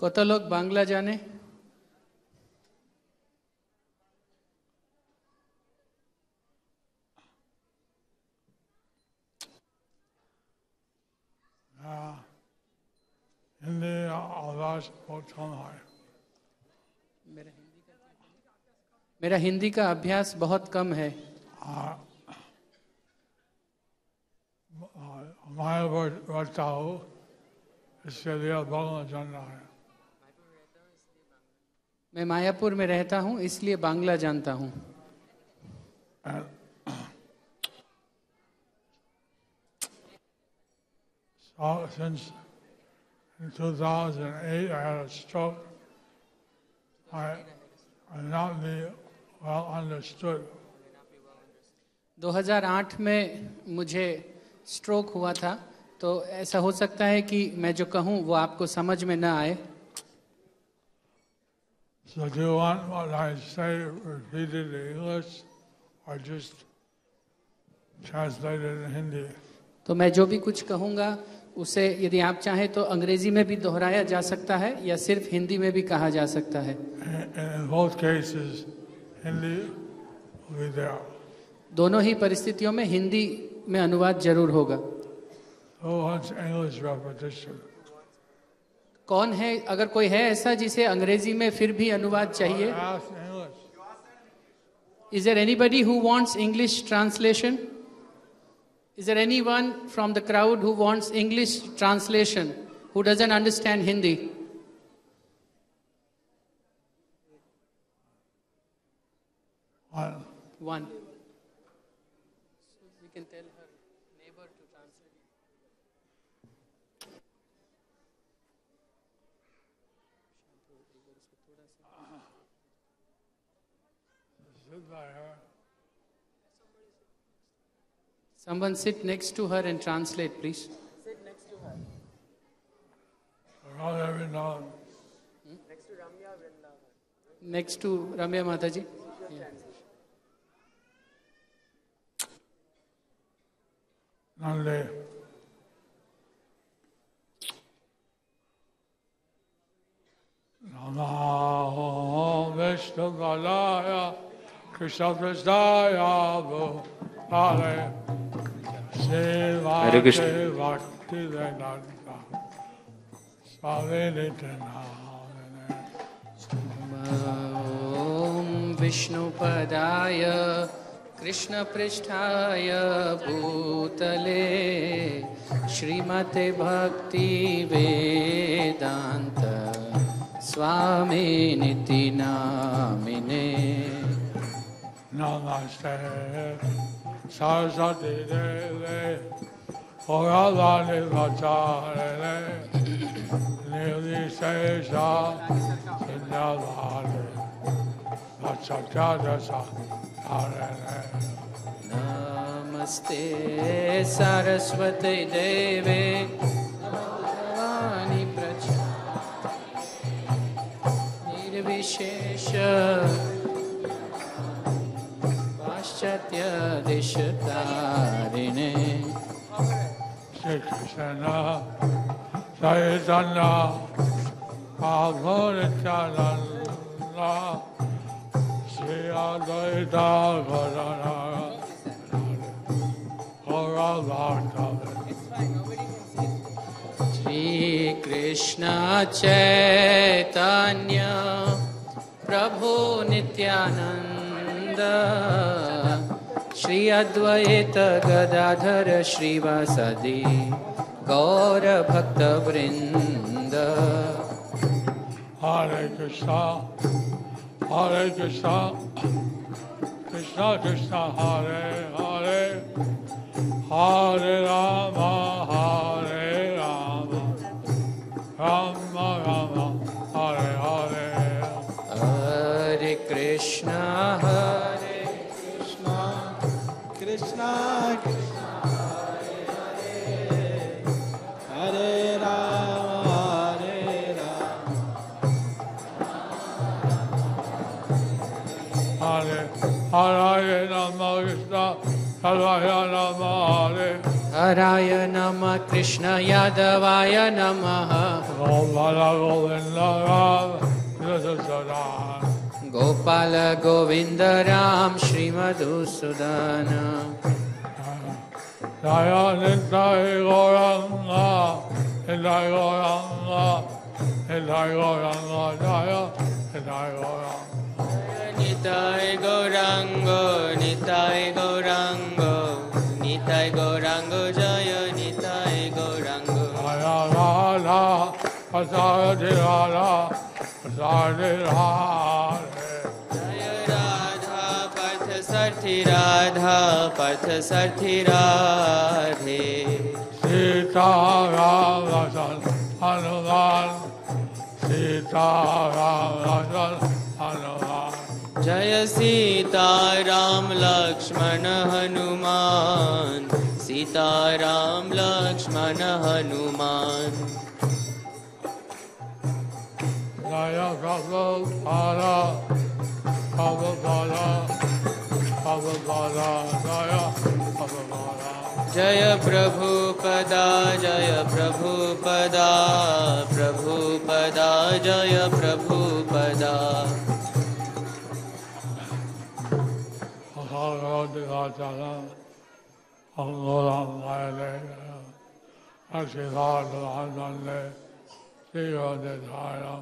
কত লোক বাংলা জানে? हिंदी आवाज बहुत कम है। मेरा हिंदी का अभ्यास बहुत कम है। मैं रहता हूँ, इसके लिए बांग्ला जानना है। मैं मायापुर में रहता हूँ, इसलिए बांग्ला जानता हूँ। Since in 2008 I had a stroke, I'm not well understood. 2008 में मुझे स्ट्रोक हुआ था, तो ऐसा हो सकता है कि मैं जो कहूँ वो आपको समझ में न आए। So do you want what I say repeated in English or just translated in Hindi? तो मैं जो भी कुछ कहूँगा उसे यदि आप चाहें तो अंग्रेजी में भी दोहराया जा सकता है या सिर्फ हिंदी में भी कहा जा सकता है। In both cases, Hindi will be there. दोनों ही परिस्थितियों में हिंदी में अनुवाद जरूर होगा। Who wants English repetition? कौन है, अगर कोई है ऐसा जिसे अंग्रेजी में फिर भी अनुवाद चाहिए? Is there anybody who wants English translation? Is there anyone from the crowd who wants English translation, who doesn't understand Hindi? One. So we can tell her neighbor to translate. Someone sit next to her and translate, please. Sit next to her. Ramya Vrindavan. Next to Ramya Vrindavan. Next to Ramya Mataji. Nande. Namo Vishnu Padaya Krishna Prasthaya Bhutale Hare Krishna. Srivate Bhaktivedanta Swami Nityananda. Om Vishnu Padaya Krishna Pristhaya Bhutale Srimate Bhakti Vedanta Swami Niti Namine. Namaste Saraswati Deve Bhagavani Vacharene Nirvishesha Siddhavane Vachakadasa Harene. Namaste Saraswati Deve Bhagavani Prachari Nirvishesha Paschatya Deshatarine. Shri Krishna Chaitanya Prabhu Nityananda Shri Advaita Gadadhara Gaurabhakta. Shri Krishna Chaitanya Prabhu Nityananda Shri Advaita Gadadhara Shrivasadi Gaura Bhakta Vrinda. Hare Krishna Krishna Krishna Hare Hare Hare Rama Rama Rama Hare Hare. Hare Krishna Krishna Krishna Hare Hare Hare Rama Hare Hare Rama Krishna Sarvaya Namah Haraya Namah Krishna Yadavaya Namah Gopala Govinda Ram Yasasana Gopala Govinda Ram Shri Madhusudana Jaya Nitai Gauranga Nitai Gauranga Nitai Gauranga Jaya Nitai Gauranga Nitai Gaurango, Nitai Gaurango, Nitai Gaurango, Jaya Nitai Gaurango. Jaya Radha Pasarati Radha Pasarati Radha Jaya Radha, Partha Sarthi Radha, Partha Sarthi Radhe. Sita Ram Lakshman Hanuman Sita Ram Lakshman Hanuman Jaya Sita Ram Lakshmana Hanuman, Sita Ram Lakshmana Hanuman. Jaya Prabhupada Prabhupada Prabhupada Jaya Prabhupada Jaya Prabhupada, Prabhupada, Prabhupada, Jaya Prabhupada. Bhagavad-gītā Angulam-āyate Akṣidhātā-ānande Śrīyodatājam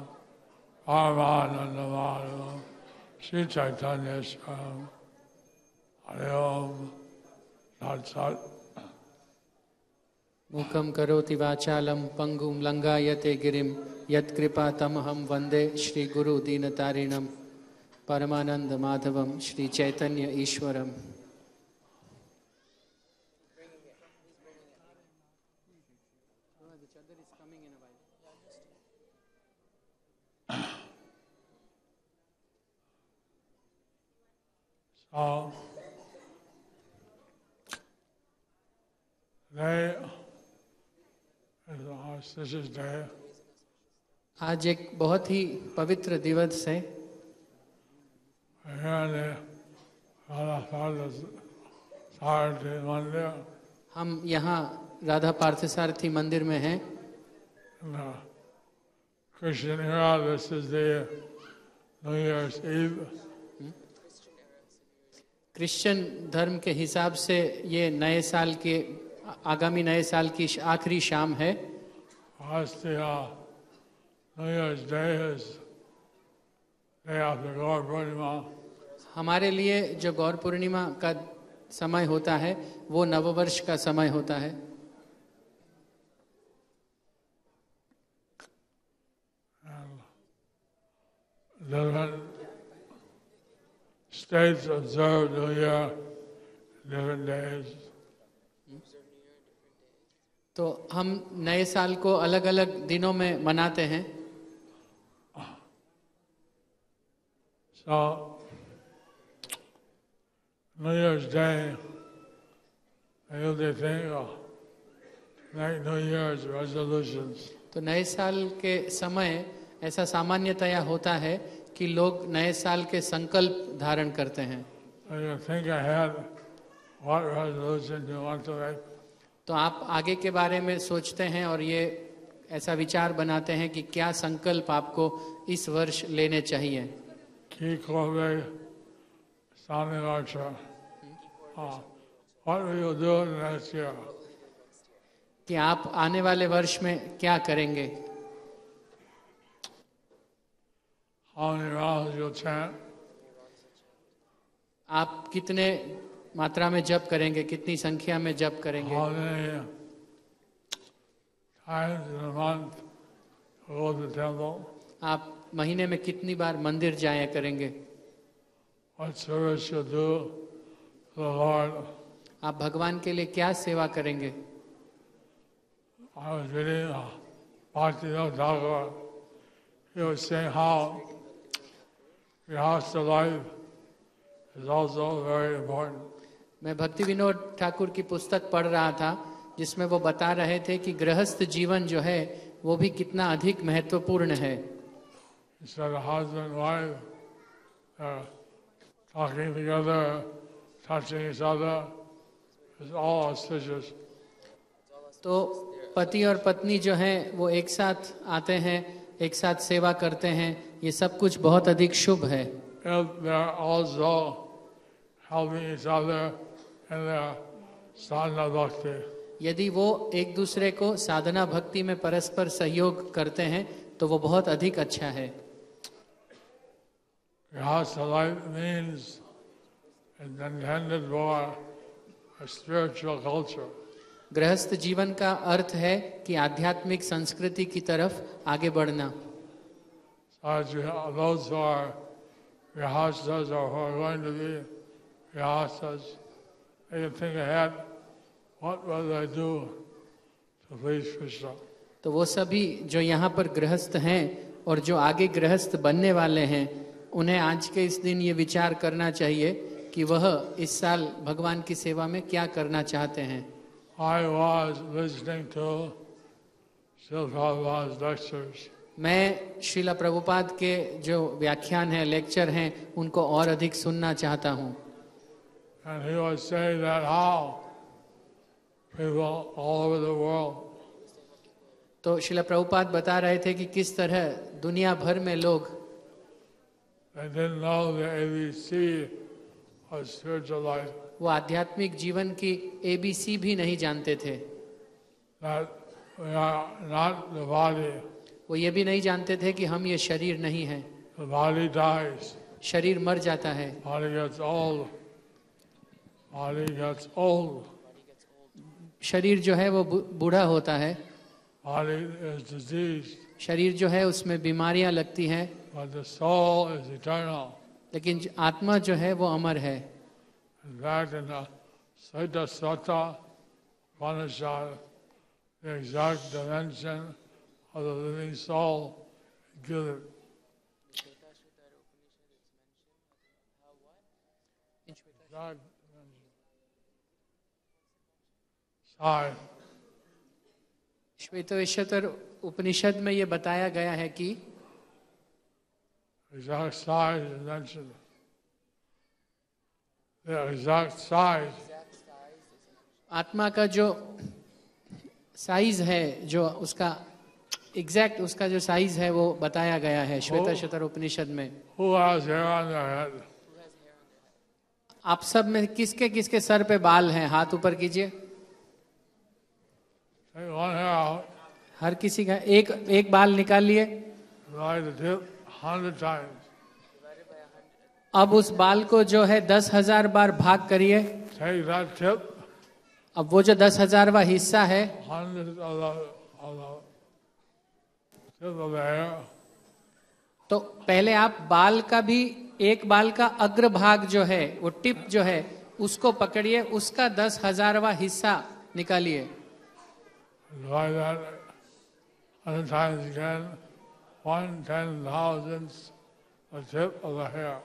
Parāmanandamādam Śrī Chaitanya-svaṁ Hari Om Tat Sat. Mukam karoti vachalam pangum langayate girim yat kripa tamaham vande Shri Guru Dinatarinam Paramananda Madhavam Shri Chaitanya Ishwaram. So, today is an auspicious day. आज एक बहुत ही पवित्र दिवस है। Here in the Radha-Parthasarathi Mandir, हम यहाँ राधा पार्थसारथी मंदिर में हैं। in the Christian era, this is the New Year's Eve. Christian धर्म के हिसाब से ये नए साल के आगामी नए साल की आखिरी शाम है। Last New Year's Day is day after Gaur Purnima. हमारे लिए जो गौर पूर्णिमा का समय होता है वो नववर्ष का समय होता है। Different states observe New Year different days. तो हम नए साल को अलग अलग दिनों में मनाते हैं। So, New Year's Day, I usually think of make New Year's resolutions. तो नए साल के समय ऐसा सामान्यतया होता है कि लोग नए साल के संकल्प धारण करते हैं। So you think ahead what resolution you want to make. तो आप आगे के बारे में सोचते हैं और ये ऐसा विचार बनाते हैं कि क्या संकल्प आपको इस वर्ष लेने चाहिए। Ki Kove Sami Vaksha. What will you do next year? कि आप आने वाले वर्ष में क्या करेंगे। How many rounds you'll chant? आप कितने मात्रा में जप करेंगे, कितनी संख्या में जप करेंगे। How many times in a month you go to the temple? आप महीने में कितनी बार मंदिर जाया करेंगे। What service you'll do to the Lord? आप भगवान के लिए क्या सेवा करेंगे। I was reading Bhaktivinoda Thakur. He was saying how Grihastha life is also very important. मैं भक्ति विनोद ठाकुर की पुस्तक पढ़ रहा था जिसमें वो बता रहे थे कि गृहस्थ जीवन जो है वो भी कितना अधिक महत्वपूर्ण है। He said a husband and wife are talking together, touching each other, is all auspicious. तो पति और पत्नी जो हैं वो एक साथ आते हैं, एक साथ सेवा करते हैं, ये सब कुछ बहुत अधिक शुभ है। If they're also helping each other in their sadhana bhakti. यदि वो एक दूसरे को साधना भक्ति में परस्पर सहयोग करते हैं तो वो बहुत अधिक अच्छा है। Grihastha life means it's intended for a spiritual culture. गृहस्थ जीवन का अर्थ है कि आध्यात्मिक संस्कृति की तरफ आगे बढ़ना। So those who are grihasthas or who are going to be grihasthas, they can think ahead, what will they do to please Krishna? तो वो सभी जो यहाँ पर गृहस्थ हैं और जो आगे गृहस्थ बनने वाले हैं, उन्हें आज के इस दिन ये विचार करना चाहिए कि वह इस साल भगवान की सेवा में क्या करना चाहते हैं। I was listening to Srila Prabhupada's lectures. मैं श्रीला प्रभुपाद के जो व्याख्यान हैं, लेक्चर हैं, उनको और अधिक सुनना चाहता हूँ। And he was saying that how people all over the world तो श्रीला प्रभुपाद बता रहे थे कि किस तरह दुनिया भर में लोग they didn't know the ABC of spiritual life. वो आध्यात्मिक जीवन की ABC भी नहीं जानते थे। That we are not the body. वो ये भी नहीं जानते थे कि हम ये शरीर नहीं हैं। The body dies. शरीर मर जाता है, Body gets old. Body gets old. शरीर जो है वो बूढ़ा होता है, Body is diseased. शरीर जो है उसमें बीमारियां लगती हैं, But the soul is eternal. लेकिन आत्मा जो है वो अमर है। In fact, in the Saita Sutta Upanishad, the exact dimension of the living soul is given. Exact dimension. Size. श्वेतवेश्वर उपनिषद में ये बताया गया है कि Exact size is mentioned. The exact size आत्मा का जो साइज है, जो उसका एग्जैक्ट उसका जो साइज है वो बताया गया है श्वेतवेश्वर उपनिषद में। who has hair on their head? आप सब में किसके किसके सर पे बाल हैं? हाथ ऊपर कीजिए। Take one hair out, हर किसी का एक बाल निकाल लिए। divide the tip 100 times. अब उस बाल को जो है 10,000 बार भाग करिए। Take that tip, अब वो जो 10,000वां हिस्सा है, 100 of the tip of the hair, तो पहले आप बाल का भी, एक बाल का अग्रभाग जो है, वो टिप जो है, उसको पकड़िए, उसका 10,000वां हिस्सा निकालिए। divide that 100 times again, 1/10,000th the tip of the hair.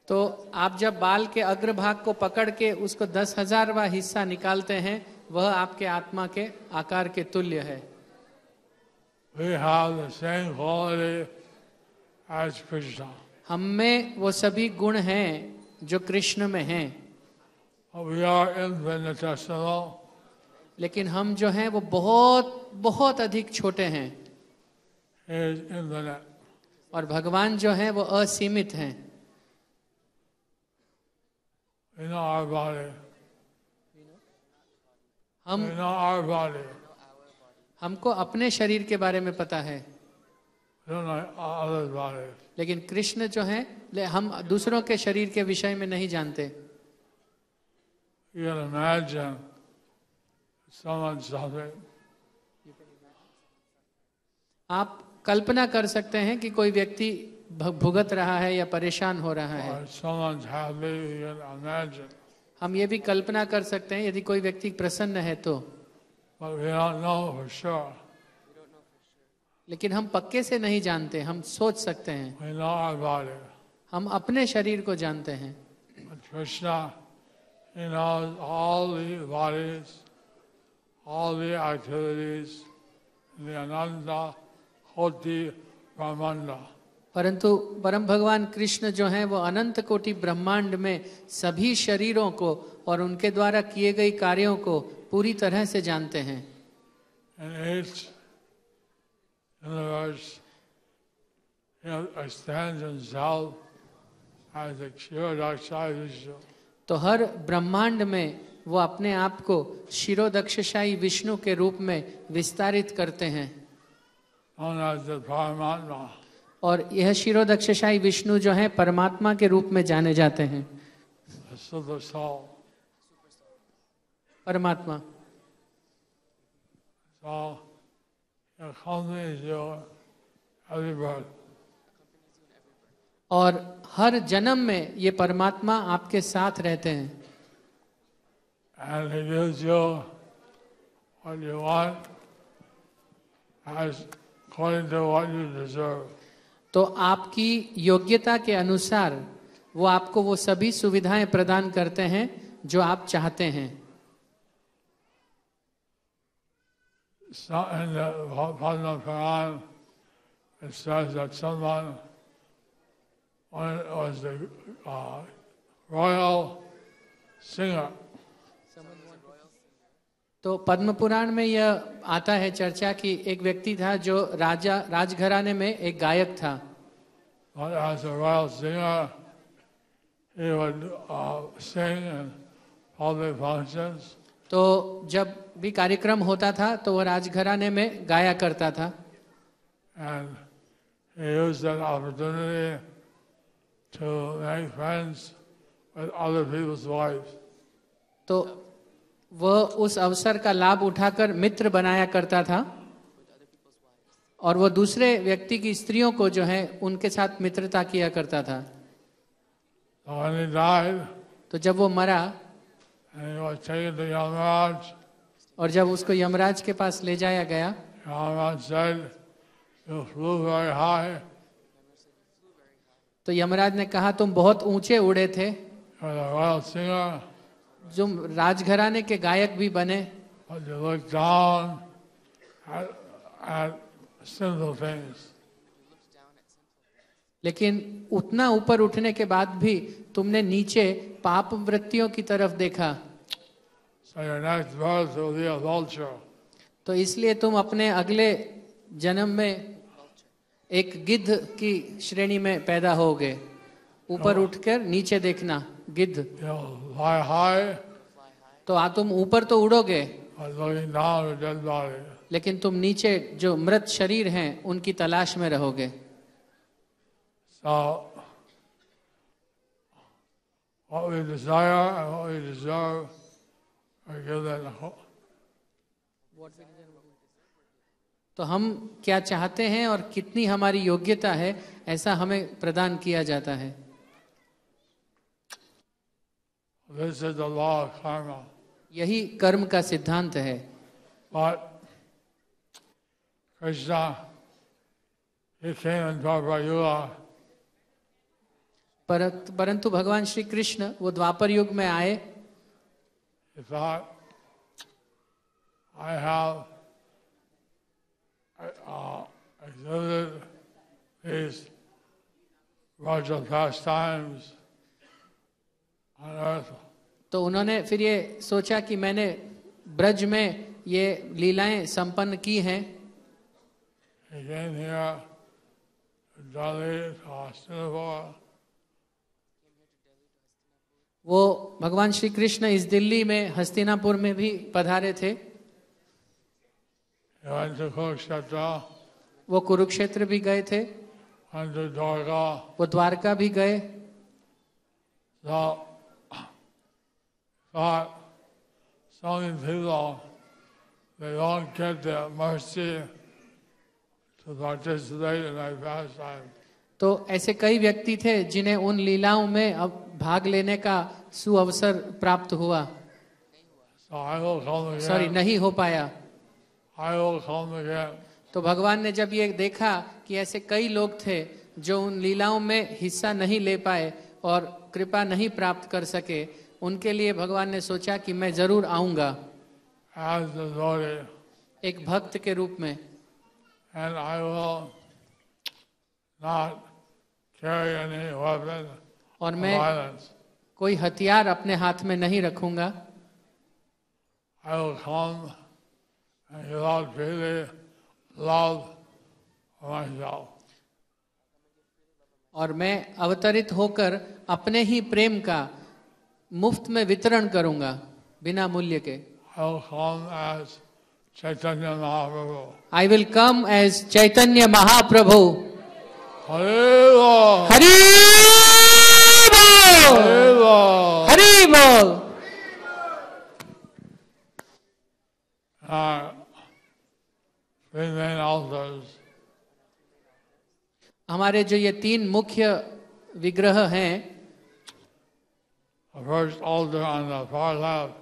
तो आप जब बाल के अग्रभाग को पकड़ के उसको 10,000वां हिस्सा निकालते हैं, वह आपके आत्मा के आकार के तुल्य है। We have the same quality as Krishna. हम में वो सभी गुण हैं जो कृष्ण में हैं, But we are infinitesimal. लेकिन हम जो हैं वो बहुत बहुत अधिक छोटे हैं, He is infinite. और भगवान जो हैं वो असीमित हैं। We know our body. हम We know our body. हमको अपने शरीर के बारे में पता है, We don't know others' bodies. लेकिन कृष्ण जो हैं हम दूसरों के शरीर के विषय में नहीं जानते। You can imagine someone suffering. आप कल्पना कर सकते हैं कि कोई व्यक्ति भुगत रहा है या परेशान हो रहा है। Or someone's happy, you can imagine. हम ये भी कल्पना कर सकते हैं यदि कोई व्यक्ति प्रसन्न है तो, But we don't know for sure. लेकिन हम पक्के से नहीं जानते। हम सोच सकते हैं, We know our body. हम अपने शरीर को जानते हैं, But Krishna, He knows all the bodies, all the activities, in the Ananda Koti Brahmanda. परंतु परम भगवान कृष्ण जो हैं वो अनंत कोटि ब्रह्मांड में सभी शरीरों को और उनके द्वारा किए गए कार्यों को पूरी तरह से जानते हैं। In each universe, he stands himself as the Kshirodakshai Vishnu. तो हर ब्रह्मांड में वो अपने आप को शिरोदक्षशायी विष्णु के रूप में विस्तारित करते हैं। Known as the Paramatma. और यह शिरोदक्षशायी विष्णु जो है परमात्मा के रूप में जाने जाते हैं। The Super Soul. परमात्मा। So, he accompanies you every birth. और हर जन्म में ये परमात्मा आपके साथ रहते हैं। And he gives you what you want as according to what you deserve. तो आपकी योग्यता के अनुसार वो आपको वो सभी सुविधाएं प्रदान करते हैं जो आप चाहते हैं। So in the Padma Puran, it says that someone was the royal singer. तो पद्म पुराण में यह आता है चर्चा कि एक व्यक्ति था जो राजघराने में एक गायक था। But as a royal singer, he would sing in public functions. तो जब भी कार्यक्रम होता था तो वह राजघराने में गाया करता था। And he used that opportunity to make friends with other people's wives. तो वह उस अवसर का लाभ उठाकर मित्र बनाया करता था और वह दूसरे व्यक्ति की स्त्रियों को जो है उनके साथ मित्रता किया करता था। So when he died, तो जब वो मरा and he was taken to Yamaraj, और जब उसको यमराज के पास ले जाया गया, Yamaraj said, "You flew very high. तो यमराज ने कहा तुम बहुत ऊंचे उड़े थे, You're the royal singer, जो राजघराने के गायक भी बने, but you look down at sinful things." लेकिन उतना ऊपर उठने के बाद भी तुमने नीचे पाप वृत्तियों की तरफ देखा। So your next birth will be a vulture. तो इसलिए तुम अपने अगले जन्म में एक गिद्ध की श्रेणी में पैदा होगे। ऊपर उठकर नीचे देखना, गिद्ध। You'll fly high, तो तुम ऊपर तो उड़ोगे, but looking down at dead body. लेकिन तुम नीचे जो मृत शरीर हैं उनकी तलाश में रहोगे। So what we desire and what we deserve are given. तो हम क्या चाहते हैं और कितनी हमारी योग्यता है ऐसा हमें प्रदान किया जाता है। This is the law of karma. यही कर्म का सिद्धांत है। But Krishna, he came in Dwapar Yuga, परंतु भगवान श्री कृष्ण वो द्वापर युग में आए। he thought, I have exhibited these Raja pastimes on earth. तो उन्होंने फिर ये सोचा कि मैंने ब्रज में ये लीलाएं संपन्न की हैं। He came here to Delhi, to Hastinapur. वो भगवान श्री कृष्ण इस दिल्ली में हस्तिनापुर में भी पधारे थे। He went to Kurukshetra, वो कुरुक्षेत्र भी गए थे, went to Dwarka. वो द्वारका भी गए। So, thought so many people, they don't get the mercy to participate in my pastime. तो ऐसे कई व्यक्ति थे जिन्हें उन लीलाओं में अब भाग लेने का सुअवसर प्राप्त हुआ। So I will come sorry, again. नहीं हो पाया। I will come again. तो भगवान ने जब ये देखा कि ऐसे कई लोग थे जो उन लीलाओं में हिस्सा नहीं ले पाए और कृपा नहीं प्राप्त कर सके, उनके लिए भगवान ने सोचा कि मैं जरूर आऊंगा As the devotee, एक भक्त के रूप में। and I will not carry any weapon और of मैं violence. कोई हथियार अपने हाथ में नहीं रखूंगा। I will come and give out freely love for myself. और मैं अवतरित होकर अपने ही प्रेम का मुफ्त में वितरण करूंगा बिना मूल्य के। I will come as Chaitanya Mahaprabhu. I will come as Chaitanya Mahaprabhu. Hare Bol! Hari बोल! Hare Bol! हरि बोल! Three main altars. हमारे जो ये तीन मुख्य विग्रह हैं, The first altar on the far left,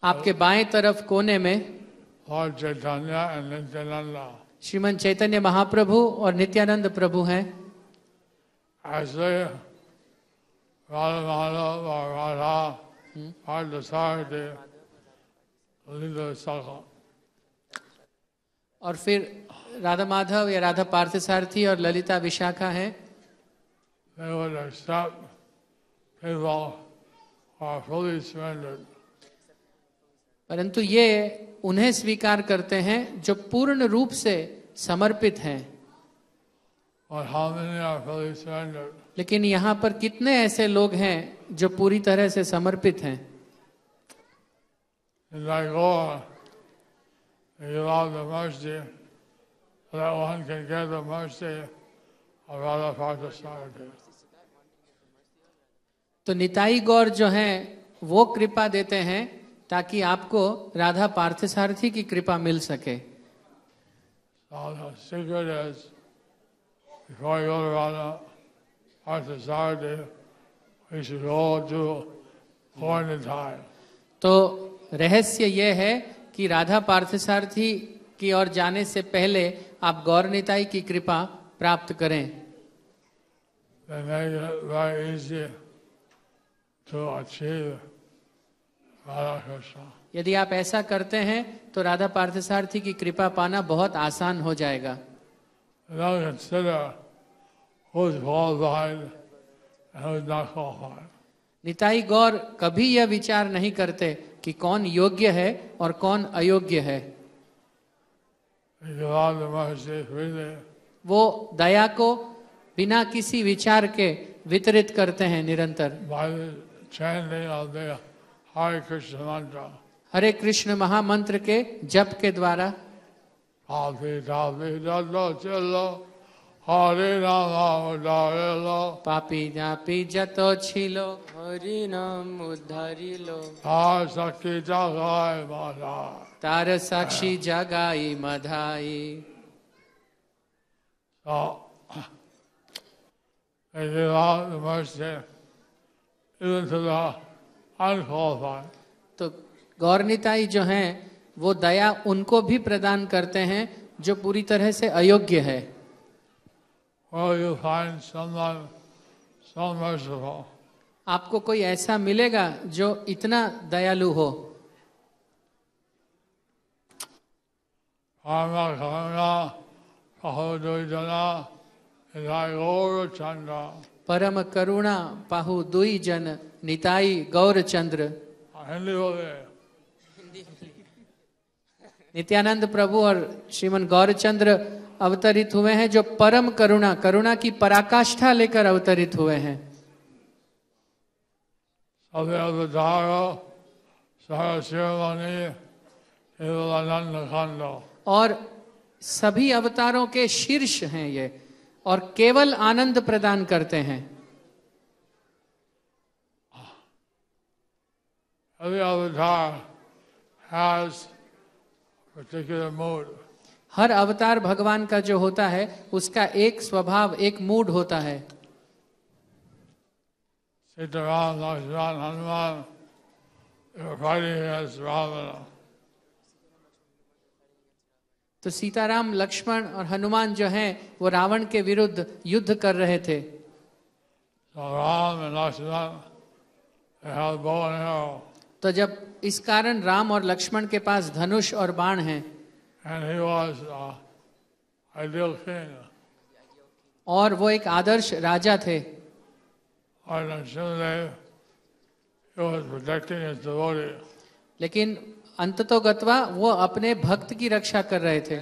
आपके बाएं तरफ कोने में Lord Chaitanya and Nityananda. श्रीमन चैतन्य महाप्रभु और नित्यानंद प्रभु हैं। Actually, Radha Madhav or Radha Parthasarthi lead the circle. और फिर राधा माधव या राधा पार्थसारथी और ललिता विशाखा हैं। They would accept people who are fully surrendered. परंतु ये उन्हें स्वीकार करते हैं जो पूर्ण रूप से समर्पित हैं। But how many are fully surrendered? लेकिन यहाँ पर कितने ऐसे लोग हैं जो पूरी तरह से समर्पित हैं? In Tagore, they give out the mercy so that one can get the mercy of Radha Parthasarthi. तो निताई गौर जो हैं वो कृपा देते हैं ताकि आपको राधा पार्थसारथी की कृपा मिल सके। So the secret is, before you go to Radha Parthasarthi, we should go to Gaur Nitai. तो रहस्य ये है कि राधा पार्थसारथी की ओर जाने से पहले आप गौर निताई की कृपा प्राप्त करें। They make it very easy to achieve Radha Krishna. यदि आप ऐसा करते हैं तो राधा पार्थसारथी की कृपा पाना बहुत आसान हो जाएगा। They don't consider who's qualified and who's not qualified. Nitai गौर कभी यह विचार नहीं करते कि कौन योग्य है और कौन अयोग्य है। They give out the mercy freely. वो दया को बिना किसी विचार के वितरित करते हैं निरंतर By the chanting of the Hare Krishna mantra. हरे कृष्ण महामंत्र के जप के द्वारा। Papi tapi jalo chilo Hare Rama Uddarilo पापी जापी जतो छिलो हरि नाम उद्धारी लो Har Sakti Jagai Mada. तार साक्षी जगाई मधाई। So, they give out the mercy even to the unqualified. तो गौरनिताई जो हैं वो दया उनको भी प्रदान करते हैं जो पूरी तरह से अयोग्य है। Where you find someone so merciful, आपको कोई ऐसा मिलेगा जो इतना दयालु हो। Karma Karuna Pahodujana Nitai Gaura Chandra. परम करुणा पाहु दुई जन निताई गौर चंद्र। Hindi बोले नित्यानंद प्रभु और श्रीमन गौरचंद्र अवतरित हुए हैं जो परम करुणा, करुणा की पराकाष्ठा लेकर अवतरित हुए हैं। Sabe Avatara Sarasirvani Kevalananda Khando. और सभी अवतारों के शीर्ष हैं ये और केवल आनंद प्रदान करते हैं। Every avatar has a particular mood. हर अवतार भगवान का जो होता है उसका एक स्वभाव, एक मूड होता है। Sitaram, Lakshman, Hanuman, they were fighting against Ravana. तो सीताराम, लक्ष्मण और हनुमान जो हैं वो रावण के विरुद्ध युद्ध कर रहे थे। So Ram and Lakshman, they had bow and arrow. तो जब इस कारण राम और लक्ष्मण के पास धनुष और बाण हैं And he was ideal king. और वो एक आदर्श राजा थे। और Narasimha he was protecting his devotee. लेकिन अंततोगत्वा वो अपने भक्त की रक्षा कर रहे थे।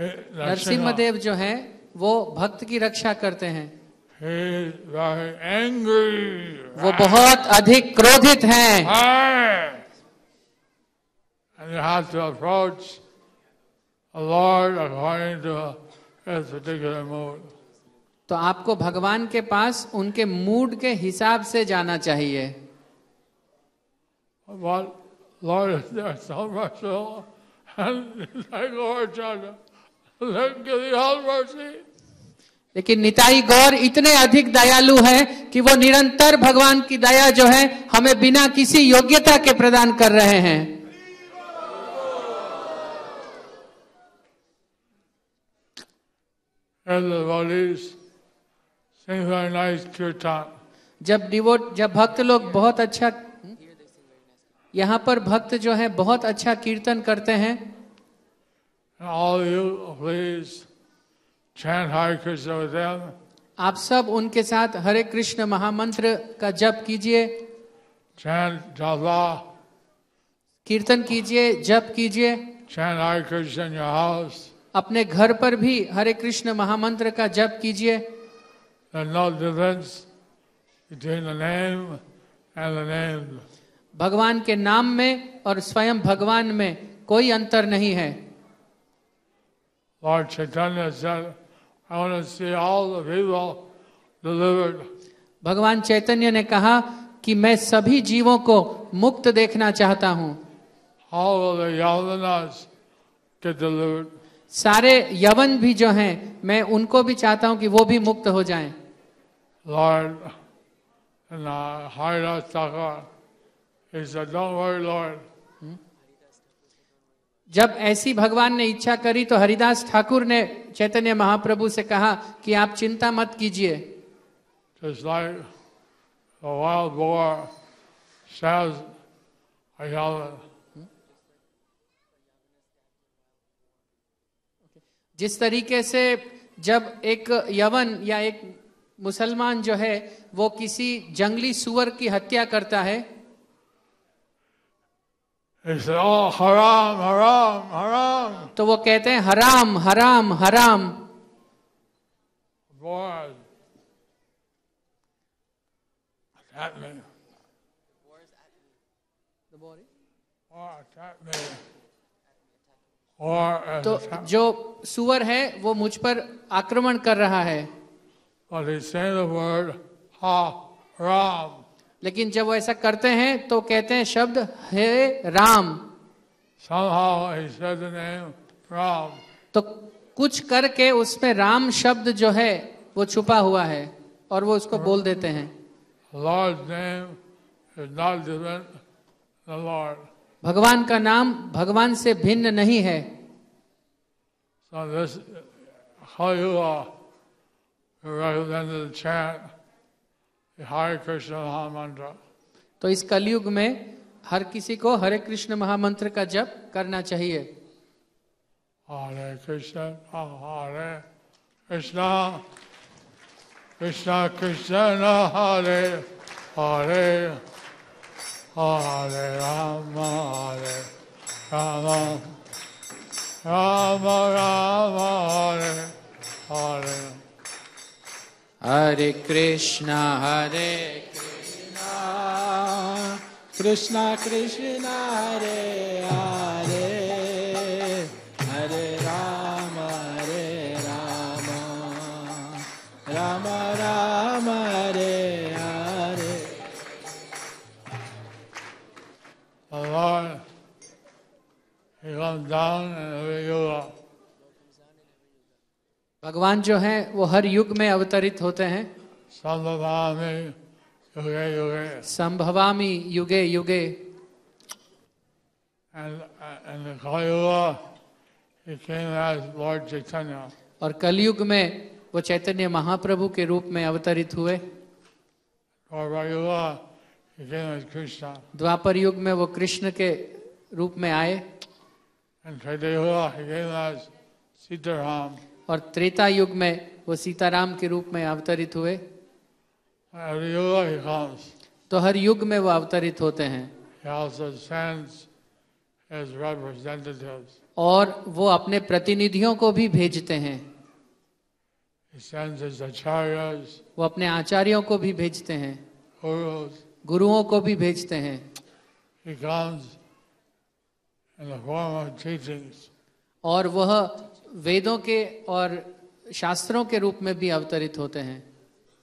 नरसिम्हदेव जो हैं वो भक्त की रक्षा करते हैं। He is very angry. वो बहुत अधिक क्रोधित हैं। And you have to approach the Lord according to his particular mood. तो आपको भगवान के पास उनके मूड के हिसाब से जाना चाहिए। But Lord is there so merciful, and like Lord Chandra, let give the all mercy. लेकिन निताई गौर इतने अधिक दयालु हैं कि वो निरंतर भगवान की दया जो है हमें बिना किसी योग्यता के प्रदान कर रहे हैं। And the devotees sing very nice kirtan. जब भक्त लोग बहुत अच्छा, यहाँ पर भक्त जो है बहुत अच्छा कीर्तन करते हैं। And all you please chant Hare Krishna with them. आप सब उनके साथ हरे कृष्ण महामंत्र का जप कीजिए, Chant japa. कीर्तन कीजिए, जप कीजिए। Chant Hare Krishna in your house. अपने घर पर भी हरे कृष्ण महामंत्र का जप कीजिए। There's no difference between the name and the name. भगवान के नाम में और स्वयं भगवान में कोई अंतर नहीं है। Lord Chaitanya said, I want to see all the people delivered. भगवान चैतन्य ने कहा कि मैं सभी जीवों को मुक्त देखना चाहता हूँ। All of the Yavanas get delivered. सारे यवन भी जो हैं मैं उनको भी चाहता हूँ कि वो भी मुक्त हो जाएं। Lord, and Haridas Thakur, he said, don't worry, Lord. जब ऐसी भगवान ने इच्छा करी तो हरिदास ठाकुर ने चैतन्य महाप्रभु से कहा कि आप चिंता मत कीजिए। Just like a wild boar stabs a Yavan. जिस तरीके से जब एक यवन या एक मुसलमान जो है वो किसी जंगली सुअर की हत्या करता है, He said, oh, haram, haram, haram. तो वो कहते हैं हराम हराम हराम। Boar attacked me. Boar attacked me. तो जो सुअर है वो मुझ पर आक्रमण कर रहा है। But he said the word haram. लेकिन जब वो ऐसा करते हैं तो कहते हैं शब्द हे Ram. Somehow he said the name Ram. तो कुछ करके उसमें राम शब्द जो है वो छुपा हुआ है और वो उसको बोल देते हैं। Lord's name is not different than the Lord. भगवान का नाम भगवान से भिन्न नहीं है। So this Kali-yuga recommended the chant the Hare Krishna Mahamantra. तो इस कलयुग में हर किसी को हरे कृष्ण महामंत्र का जप करना चाहिए। Hare Krishna, Hare Krishna, Krishna Krishna, Hare Hare, Hare Rama, Hare Rama, Rama Rama, Hare Hare. Hare Krishna Krishna Krishna Hare Hare, Hare Ram Ram Ram Hare Hare. The Lord, He comes down in every yuga. भगवान जो हैं वो हर युग में अवतरित होते हैं। Sambhavami yuge yuge. संभवामि युगे युगे। And the Kali-yuga, He came as Lord Chaitanya. और कलयुग में वो चैतन्य महाप्रभु के रूप में अवतरित हुए। Dwapara yuga, He came as Krishna. द्वापर युग में वो कृष्ण के रूप में आए And Treta yuga, He came as Sitaram. और त्रेता युग में वो सीताराम के रूप में अवतरित हुए। Every yuga he comes. तो हर युग में वो अवतरित होते हैं He also sends his representatives. और वो अपने प्रतिनिधियों को भी भेजते हैं। He sends his acharyas, वो अपने आचार्यों को भी भेजते हैं, gurus. गुरुओं को भी भेजते हैं। He comes in the form of teachings. और वह वेदों के और शास्त्रों के रूप में भी अवतरित होते हैं।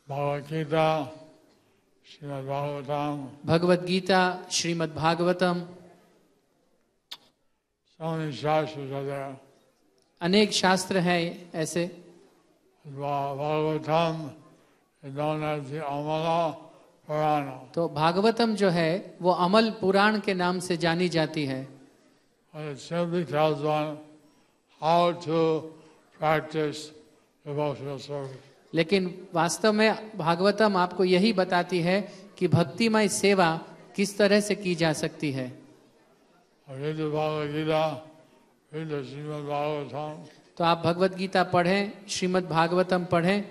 Bhagavad Gita, Srimad Bhagavatam, Bhagavad Gita, Shrimad Bhagavatam, so many shastras are there. अनेक शास्त्र हैं ऐसे। Bhagavatam is known as the Amala Purana. तो भागवतम जो है वो अमल पुराण के नाम से जानी जाती है। And it simply tells one how to practice devotional service. लेकिन वास्तव में भागवतम आपको यही बताती है कि भक्तिमय सेवा किस तरह से की जा सकती है। Read the Bhagavad Gita, read the Srimad Bhagavatam, तो आप भगवत गीता पढ़ें, श्रीमद् भागवतम पढ़ें।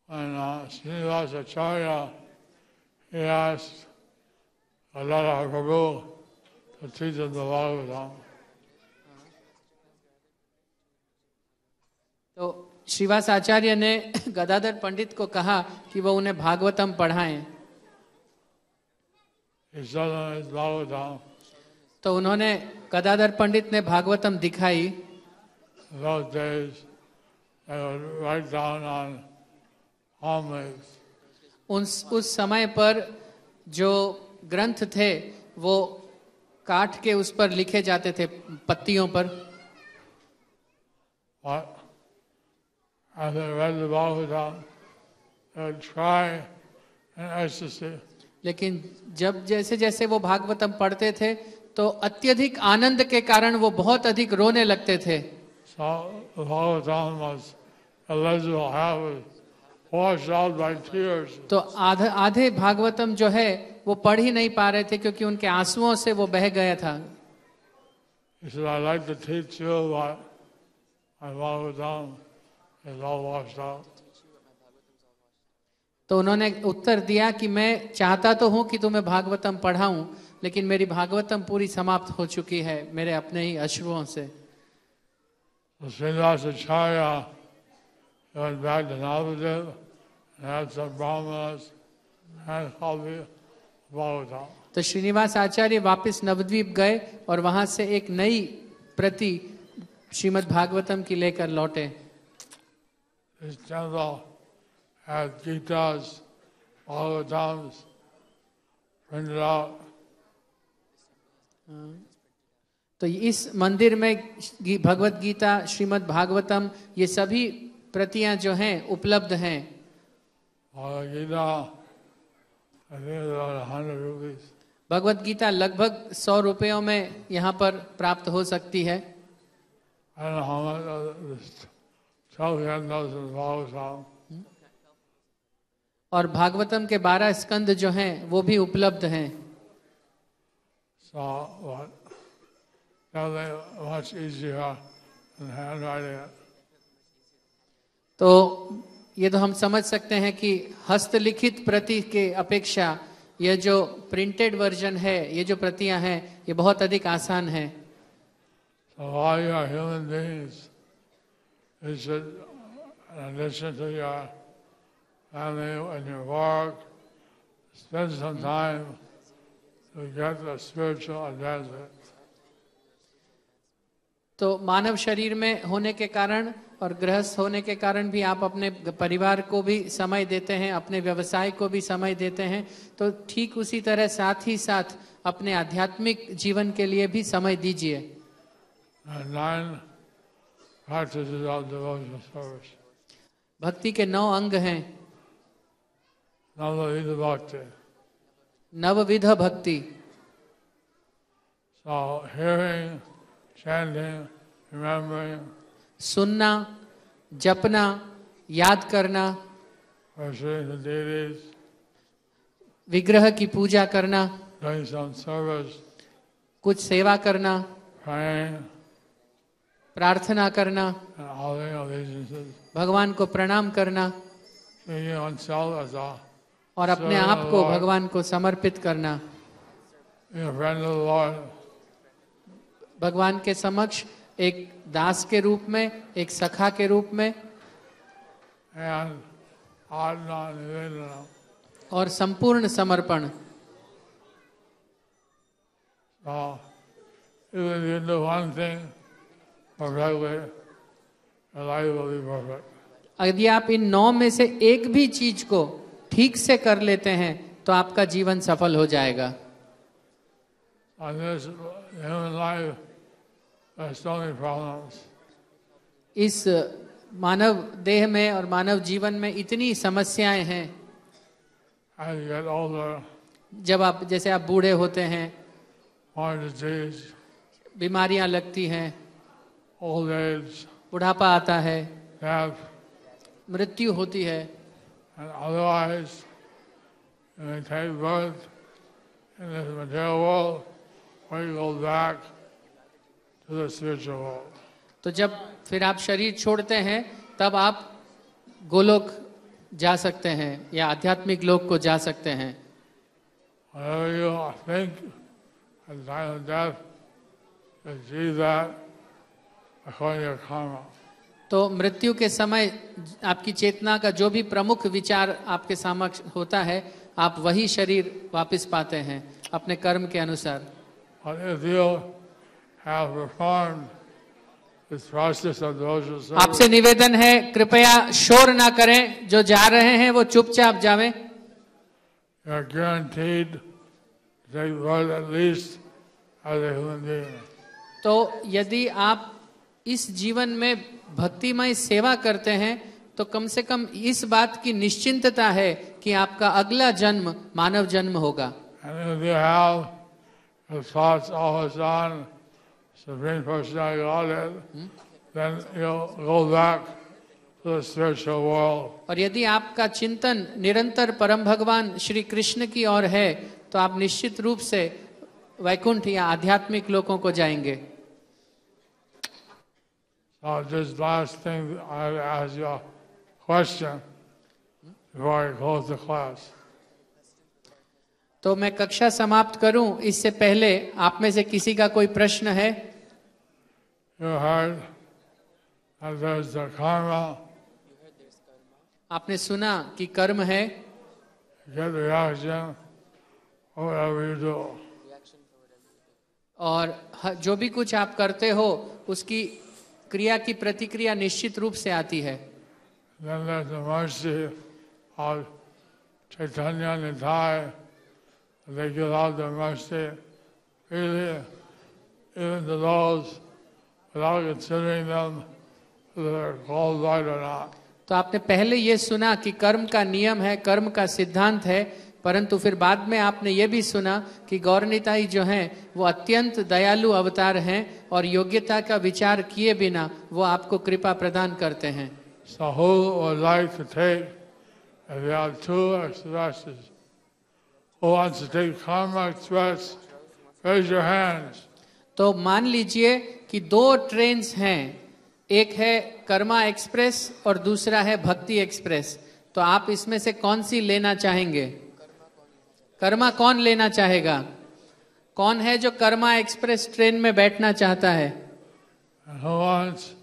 and Srinivasa Acharya, he asked Gadadhar Prabhu to teach him the Bhagavatam. तो श्रीवास आचार्य ने गदाधर पंडित को कहा कि वो उन्हें Bhagavatam पढ़ाएं। He showed him his Bhagavatam. तो उन्होंने गदाधर पंडित ने भागवतम दिखाई। In those days, they would write down on palm leaves. उस समय पर जो ग्रंथ थे वो काठ के उस पर लिखे जाते थे, पत्तियों पर। But as they read the Bhagavatam, they would cry in ecstasy. लेकिन जब जैसे जैसे वो भागवतम पढ़ते थे तो अत्यधिक आनंद के कारण वो बहुत अधिक रोने लगते थे। So the Bhagavatam was illegible, half was washed out by tears. तो आधे भागवतम जो है वो पढ़ ही नहीं पा रहे थे क्योंकि उनके आंसुओं से वो बह गया था। He said, I'd like to teach you what my Bhagavatam is all washed out. तो उन्होंने उत्तर दिया कि मैं चाहता तो हूं कि तुम्हें भागवतम पढ़ाऊं, लेकिन मेरी भागवतम पूरी समाप्त हो चुकी है मेरे अपने ही अश्रुओं से। So Srinivasa Acharya went back to Navadip and had some brahmanas and copy of Bhagavatam. तो श्रीनिवास आचार्य वापस नवद्वीप गए और वहां से एक नई प्रति श्रीमद् भागवतम की लेकर लौटे। This temple had Gitas, Bhagavatams printed out. तो इस मंदिर में भगवत गीता, श्रीमद् भागवतम, ये सभी प्रतियां जो हैं उपलब्ध हैं। Bhagavad Gita, I think it's about 100 rupees. Bhagavad Gita लगभग 100 रुपयों में यहाँ पर प्राप्त हो सकती है। I don't know how much of this 12 cantos of Bhagavatam. और भागवतम के 12 स्कंद जो हैं वो भी उपलब्ध हैं। So what? Definitely much easier than handwriting it. तो ये तो हम समझ सकते हैं कि हस्तलिखित प्रति के अपेक्षा यह जो प्रिंटेड वर्जन है, ये जो प्रतियां हैं, ये बहुत अधिक आसान है। So while you are human beings, you should, in addition to your family and your work, spend some time to get the spiritual advancement. तो मानव शरीर में होने के कारण और गृहस्थ होने के कारण भी आप अपने परिवार को भी समय देते हैं, अपने व्यवसाय को भी समय देते हैं, तो ठीक उसी तरह साथ ही साथ अपने आध्यात्मिक जीवन के लिए भी समय दीजिए। 9 practices of devotional service. भक्ति के 9 अंग हैं। Navavida Bhakti. नवविध भक्ति। So hearing, chanting, remembering, सुनना, जपना, याद करना, worshiping the deities, विग्रह की पूजा करना, doing some service, कुछ सेवा करना, praying, प्रार्थना करना, and holding allegiances, भगवान को प्रणाम करना treating oneself as a और अपने servant आप of the को Lord, भगवान को समर्पित करना, being a friend of the Lord, भगवान के समक्ष एक दास के रूप में, एक सखा के रूप में and adna nivedana. और संपूर्ण समर्पण। So, even if you do one thing perfectly, your life will be perfect. यदि आप इन 9 में से एक भी चीज को ठीक से कर लेते हैं तो आपका जीवन सफल हो जाएगा। On this human life, there's so many problems. इस मानव देह में और मानव जीवन में इतनी समस्याएं हैं। As you get older, जब आप जैसे आप बूढ़े होते हैं, more disease, बीमारियां लगती हैं, old age, बुढ़ापा आता है, death, मृत्यु होती है, and otherwise, you may take birth in this material world, or you go back to the spiritual world. तो जब फिर आप शरीर छोड़ते हैं तब आप गोलोक जा सकते हैं या आध्यात्मिक लोक को जा सकते हैं। Whatever you think at the time of death, you achieve that according to your karma. तो मृत्यु के समय आपकी चेतना का जो भी प्रमुख विचार आपके समक्ष होता है, आप वही शरीर वापस पाते हैं अपने कर्म के अनुसार। But if you have performed this process of devotional service, आपसे निवेदन है कृपया शोर ना करें, जो जा रहे हैं वो चुपचाप जावें। you are guaranteed to take birth at least as a human being. तो यदि आप इस जीवन में भक्तिमय सेवा करते हैं तो कम से कम इस बात की निश्चिंतता है कि आपका अगला जन्म मानव जन्म होगा। And if you have your thoughts always on Supreme Personality Godhead, then you'll go back to the spiritual world. और यदि आपका चिंतन निरंतर परम भगवान श्री कृष्ण की ओर है तो आप निश्चित रूप से वैकुंठ या आध्यात्मिक लोकों को जाएंगे। So just last thing, I ask you a question before I close the class. तो मैं कक्षा समाप्त करूं इससे पहले आप में से किसी का कोई प्रश्न है? You heard that there's the karma, आपने सुना कि कर्म है, you get reaction, whatever you do. और जो भी कुछ आप करते हो उसकी क्रिया की प्रतिक्रिया निश्चित रूप से आती है। Then there's the mercy of Chaitanya Nitai. They give out the mercy freely, even to those without considering them whether they're qualified or not. तो आपने पहले ये सुना कि कर्म का नियम है, कर्म का सिद्धांत है, परंतु फिर बाद में आपने ये भी सुना कि गौरनिताई जो हैं वो अत्यंत दयालु अवतार हैं और योग्यता का विचार किए बिना वो आपको कृपा प्रदान करते हैं। So who would like to take, if you have 2 expresses, who wants to take Karma Express, raise your hands. तो मान लीजिए कि 2 ट्रेन्स हैं, एक है कर्मा एक्सप्रेस और दूसरा है भक्ति एक्सप्रेस, तो आप इसमें से कौन सी लेना चाहेंगे? कर्मा कौन लेना चाहेगा? कौन है जो कर्मा एक्सप्रेस ट्रेन में बैठना चाहता है? And who wants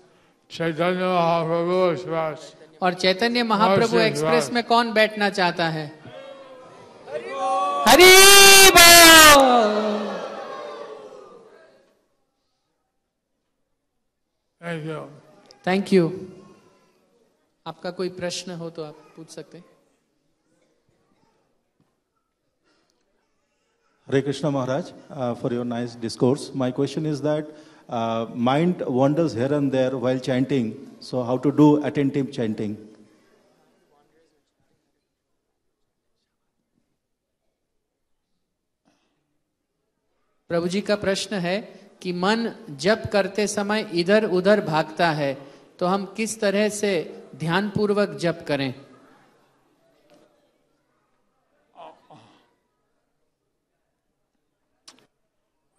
Chaitanya Mahaprabhu Express? और Chaitanya Mahaprabhu Mercy express Express. में कौन बैठना चाहता है? हरि बोल। Thank you. Thank you. आपका कोई प्रश्न हो तो आप पूछ सकते हैं। Hare Krishna Maharaj, for your nice discourse. My question is that mind wanders here and there while chanting. So how to do attentive chanting? प्रभु जी का प्रश्न है कि मन जप करते समय इधर उधर भागता है, तो हम किस तरह से ध्यानपूर्वक जप करें?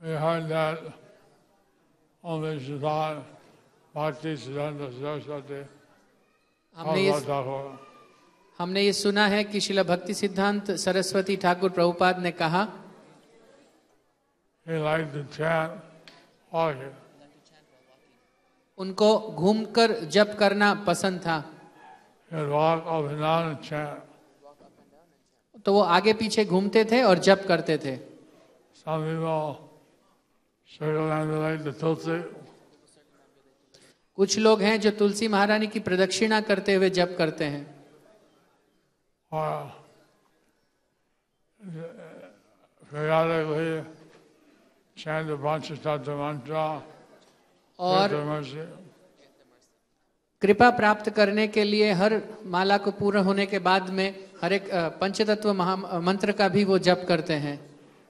We heard that only Shaitan Bhakti Siddhanta Saraswati, हमने ये Thakur. हमने ये सुना है कि श्रील भक्ति सिद्धांत सरस्वती ठाकुर प्रभुपाद ने कहा He liked to chant walking. उनको घूमकर जप करना पसंद था, He would walk up and down and chant. तो वो आगे पीछे घूमते थे और जप करते थे। Some people circumambulate the Tulsi. कुछ लोग हैं जो तुलसी महारानी की प्रदक्षिणा करते हुए जप करते हैं, Or periodically chant the Panchatattva mantra. और With mercy. कृपा प्राप्त करने के लिए हर माला को पूर्ण होने के बाद में हर एक पंचतत्व मंत्र का भी वो जप करते हैं।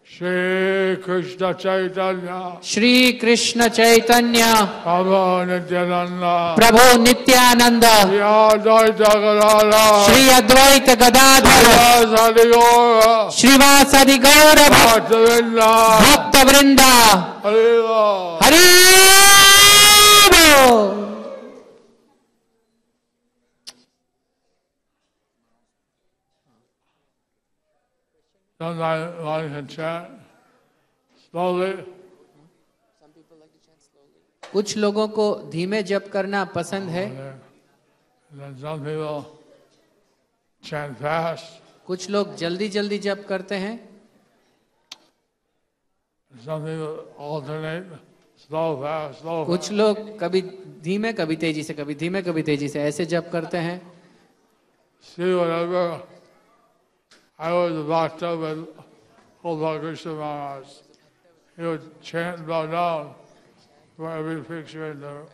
Shri Krishna Chaitanya, Shri Krishna Chaitanya Prabhu Nityananda, प्रभु Nityanand, Shri Advaita Gadadhara, Shri Advaita Gadadhar, Sadi Gaura, श्रीवासदि गौर Bhaktivinoda, भक्त वृंदा, Hariva. हरि बोल। Sometimes one can chant slowly. कुछ लोगों को धीमे जप करना पसंद है, And then some people chant fast. कुछ लोग जल्दी जल्दी जप करते हैं, Some people alternate, slow, fast, slow, कुछ fast. लोग कभी धीमे कभी तेजी से, कभी धीमे कभी तेजी से ऐसे जप करते हैं। See, whatever. I was a bhakta with Gopal Krishna Maharaj. He would chant and bow down for every picture in the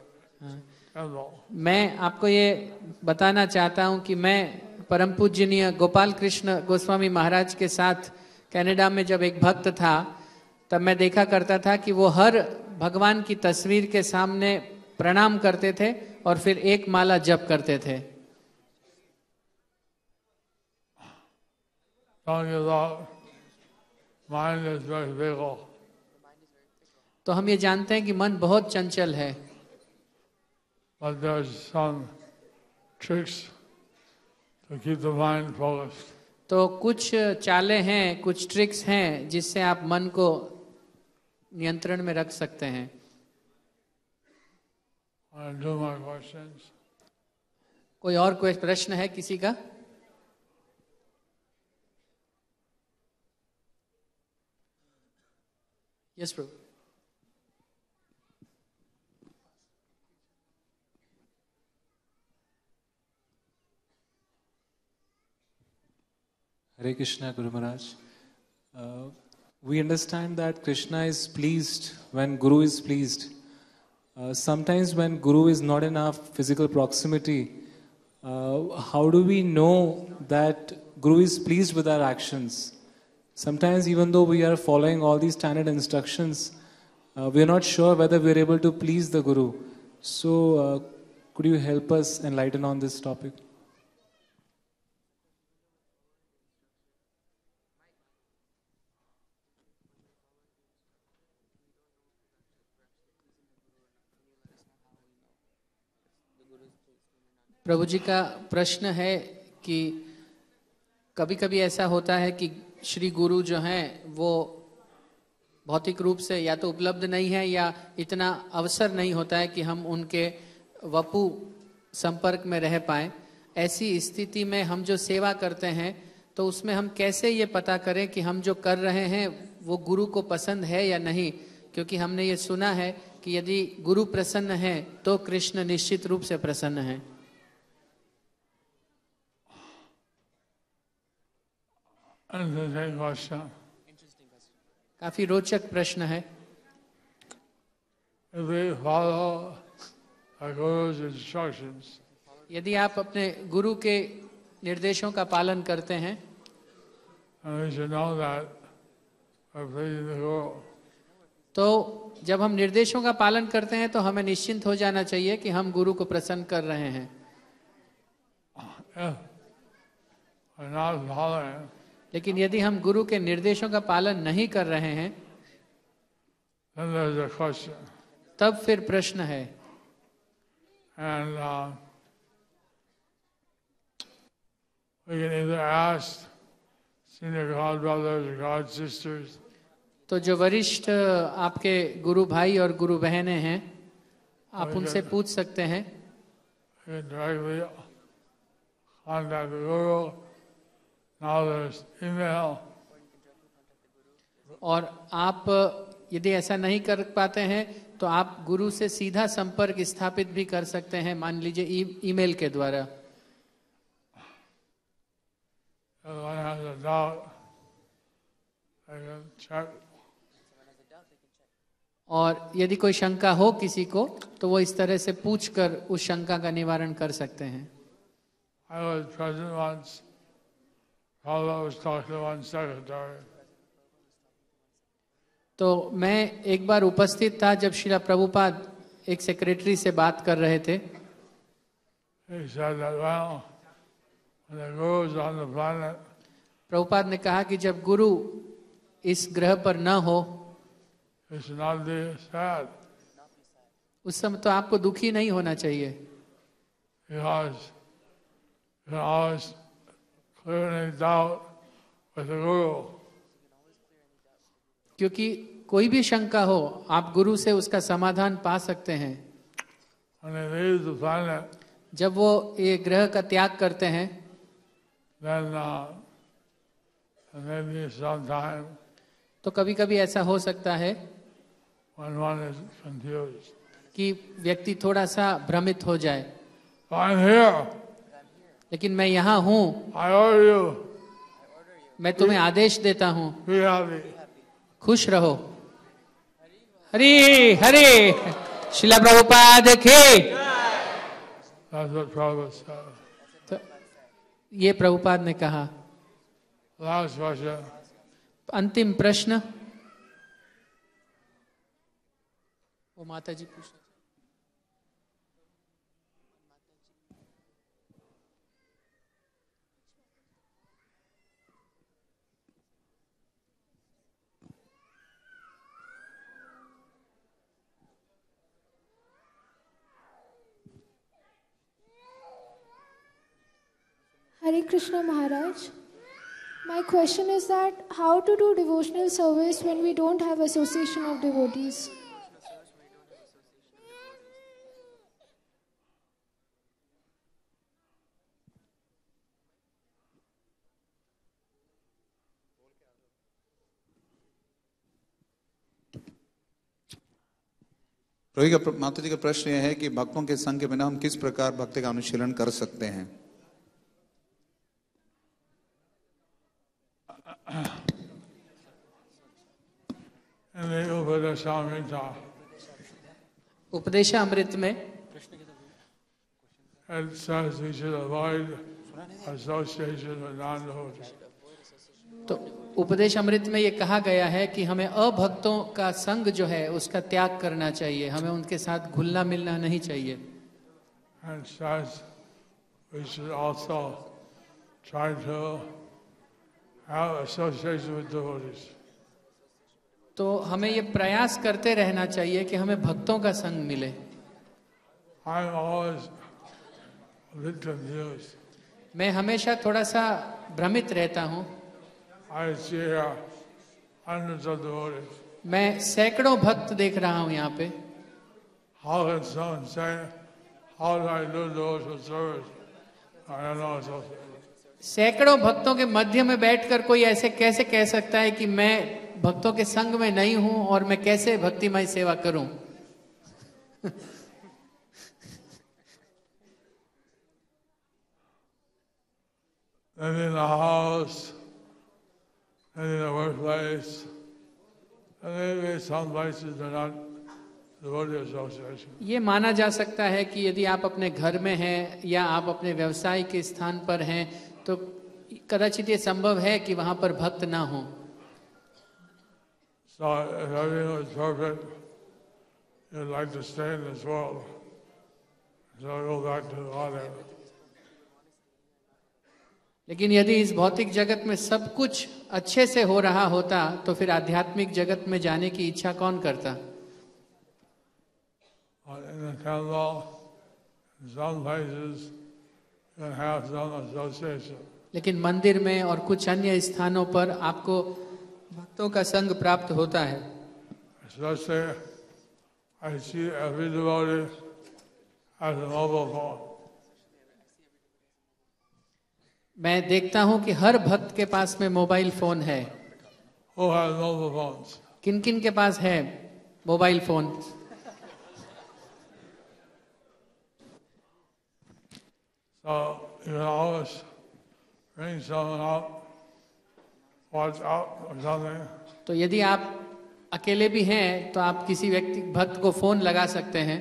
temple. मैं आपको ये बताना चाहता हूँ कि मैं परम पूजनीय गोपाल कृष्ण गोस्वामी महाराज के साथ कनाडा में जब एक भक्त था, तब मैं देखा करता था कि वो हर भगवान की तस्वीर के सामने प्रणाम करते थे और फिर एक माला जप करते थे। Don't you thought mind is very fickle. तो हम ये जानते हैं कि मन बहुत चंचल है, But there's some tricks to keep the mind focused. तो कुछ चालें हैं, कुछ ट्रिक्स हैं जिससे आप मन को नियंत्रण में रख सकते हैं। I do my questions. कोई और कोई प्रश्न है किसी का? Yes Prabhu. Hare Krishna, Guru Maharaj. We understand that Krishna is pleased when Guru is pleased. Sometimes when Guru is not in our physical proximity, how do we know that Guru is pleased with our actions? Sometimes even though we are following all these standard instructions, we are not sure whether we are able to please the Guru. So, could you help us enlighten on this topic? प्रभु जी का प्रश्न है कि कभी कभी ऐसा होता है कि श्री गुरु जो हैं वो भौतिक रूप से या तो उपलब्ध नहीं है या इतना अवसर नहीं होता है कि हम उनके वपु संपर्क में रह पाएं। ऐसी स्थिति में हम जो सेवा करते हैं तो उसमें हम कैसे ये पता करें कि हम जो कर रहे हैं वो गुरु को पसंद है या नहीं, क्योंकि हमने ये सुना है कि यदि गुरु प्रसन्न है तो कृष्ण निश्चित रूप से प्रसन्न है। Interesting question. काफी रोचक प्रश्न है। If we follow our Guru's instructions, यदि आप अपने गुरु के निर्देशों का पालन करते हैं and we should know that we're pleasing the Guru. तो जब हम निर्देशों का पालन करते हैं तो हमें निश्चिंत हो जाना चाहिए कि हम गुरु को प्रसन्न कर रहे हैं। If we're not following, लेकिन यदि हम गुरु के निर्देशों का पालन नहीं कर रहे हैं then there's a question. तब फिर प्रश्न है। And we can either ask senior god brothers or god sisters तो जो वरिष्ठ आपके गुरु भाई और गुरु बहनें हैं, आप उनसे पूछ सकते हैं, you can directly contact the Guru. Now there's email. और आप यदि ऐसा नहीं कर पाते हैं तो आप गुरु से सीधा संपर्क स्थापित भी कर सकते हैं, मान लीजिए ईमेल के द्वारा। If one has a doubt, they can check. और यदि कोई शंका हो किसी को तो वो इस तरह से पूछकर उस शंका का निवारण कर सकते हैं। I was present once. Prabhupada was talking to one secretary. तो मैं एक बार उपस्थित था जब श्रीला प्रभुपाद एक सेक्रेटरी से बात कर रहे थे। He said that, well, when the Guru is on the planet, Prabhupada ने कहा कि जब गुरु इस ग्रह पर न हो he should not be sad. उस समय तो आपको दुखी नहीं होना चाहिए, Because you can always clear any doubt with the Guru. क्योंकि कोई भी शंका हो आप गुरु से उसका समाधान पा सकते हैं। When they leave the planet, जब वो ये ग्रह का त्याग करते हैं then there may be some time तो कभी कभी ऐसा हो सकता है when one is confused. कि व्यक्ति थोड़ा सा भ्रमित हो जाए, So I'm here. लेकिन मैं यहाँ हूँ, I order you. मैं तुम्हें आदेश देता हूँ, Be happy. खुश रहो। हरि हरि शिला प्रभुपाद की। That's what Prabhupada said. तो ये प्रभुपाद ने कहा। Last question. अंतिम प्रश्न वो माता जी पूछ। Hare Krishna Maharaj. My question is that how to do devotional service when we don't have association of devotees? माता जी का प्रश्न यह है कि भक्तों के संग के बिना हम किस प्रकार भक्ति का अनुशीलन कर सकते हैं। उपदेशामृत में It says we should avoid association with non-devotees. तो उपदेश अमृत में ये कहा गया है कि हमें अभक्तों का संग जो है उसका त्याग करना चाहिए, हमें उनके साथ घुलना मिलना नहीं चाहिए। And says we should also try to have association with devotees. तो हमें ये प्रयास करते रहना चाहिए कि हमें भक्तों का संग मिले। I'm always a bit confused. मैं हमेशा थोड़ा सा भ्रमित रहता हूँ। I see hundreds of devotees. मैं सैकड़ों भक्त देख रहा हूँ यहाँ पे। How can someone say, how do I do devotional service? I don't know association. सैकड़ों भक्तों के मध्य में बैठकर कोई ऐसे कैसे कह सकता है कि मैं भक्तों के संग में नहीं हूं और मैं कैसे भक्तिमय सेवा करूं? Maybe in the house, maybe in the workplace, and maybe some places are not devotee association. ये माना जा सकता है कि यदि आप अपने घर में हैं या आप अपने व्यवसाय के स्थान पर हैं तो कदाचित ये संभव है कि वहां पर भक्त ना हो। So if everything was perfect, you'd like to stay in this world. So go back to the water. लेकिन यदि इस भौतिक जगत में सब कुछ अच्छे से हो रहा होता तो फिर आध्यात्मिक जगत में जाने की इच्छा कौन करता? In the temple, In some places, you can have some association. लेकिन मंदिर में और कुछ अन्य स्थानों पर आपको भक्तों का संग प्राप्त होता है। Especially, I see every devotee has a mobile phone. मैं देखता हूं कि हर भक्त के पास में मोबाइल फोन है। Who has mobile phones? किन किन के पास है mobile phone? So you can always ring someone up, watch out or something, तो यदि आप अकेले भी हैं तो आप किसी व्यक्ति भक्त को फोन लगा सकते हैं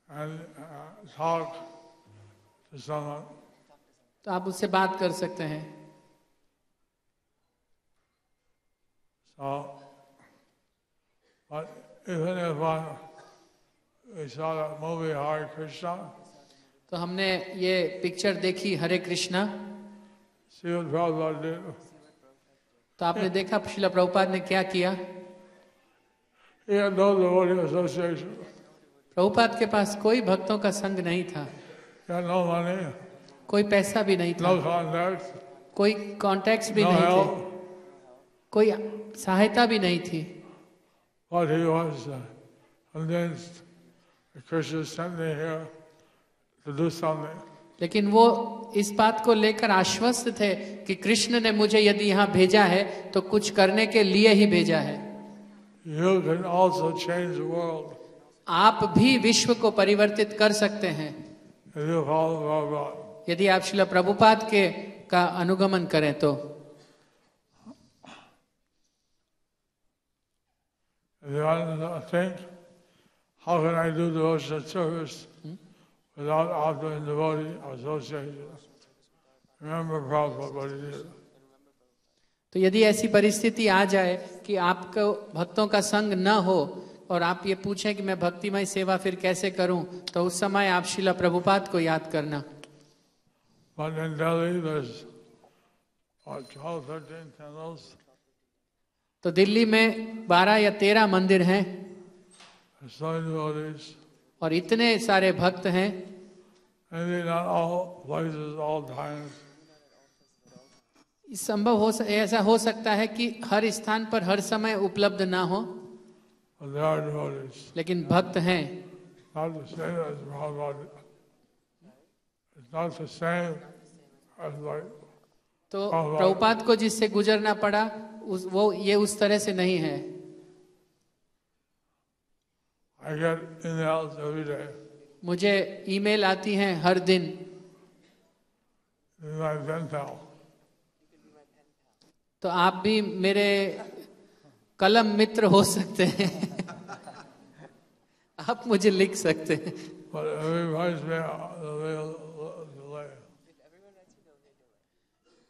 and talk to someone. तो आप उससे बात कर सकते हैं। So, but even if we saw that movie Hare Krishna, तो हमने ये पिक्चर देखी हरे Krishna, see what Prabhupada did. तो आपने देखा श्रील प्रभुपाद ने क्या किया। He had no devotee association. Prabhupada के पास कोई भक्तों का संग नहीं था, He had no money, कोई पैसा भी नहीं था, no contacts, कोई कॉन्टैक्ट्स भी no नहीं थे, help. कोई सहायता भी नहीं थी। But he was convinced that Krishna sent me here to do something. लेकिन वो इस बात को लेकर आश्वस्त थे कि कृष्ण ने मुझे यदि यहाँ भेजा है तो कुछ करने के लिए ही भेजा है। You can also change the world आप भी विश्व को परिवर्तित कर सकते हैं if you follow Prabhupada. यदि आप श्रील प्रभुपाद के का अनुगमन करें तो। If you want to think, how can I do devotional service without offering devotee association? Remember Prabhupada what he did. तो यदि ऐसी परिस्थिति आ जाए कि आपको भक्तों का संग न हो और आप ये पूछें कि मैं भक्तिमय सेवा फिर कैसे करूं, तो उस समय आप श्रील प्रभुपाद को याद करना। But in Delhi, there's about 12, 13 temples. तो दिल्ली में 12 या 13 मंदिर हैं There's so many devotees. और इतने सारे भक्त हैं। Maybe not all places, all times. संभव हो ऐसा हो सकता है कि हर स्थान पर हर समय उपलब्ध ना हो, But there are devotees. लेकिन भक्त हैं। Not the same as Prabhupada. It's not the same as like तो प्रभुपाद को जिससे गुजरना पड़ा वो ये उस तरह से नहीं है। I get emails every day. मुझे ईमेल आती हैं हर दिन। In my pen pal. तो आप भी मेरे कलम मित्र हो सकते हैं आप मुझे लिख सकते हैं। But everybody's been delay.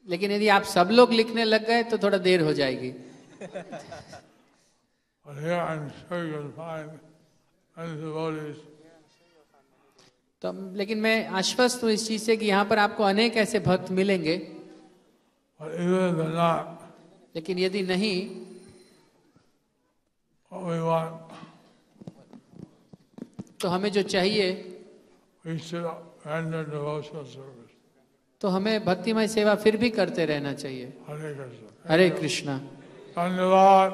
लेकिन यदि आप सब लोग लिखने लग गए तो थोड़ा देर हो जाएगी। But here I'm sure you'll find many devotees तो लेकिन मैं आश्वस्त हूँ इस चीज से कि यहाँ पर आपको अनेक ऐसे भक्त मिलेंगे। but even if they're not, लेकिन यदि नहीं, what we want, तो हमें जो चाहिए we should render devotional service. तो हमें भक्तिमय सेवा फिर भी करते रहना चाहिए। Hare Krishna. हरे कृष्णा। धन्यवाद।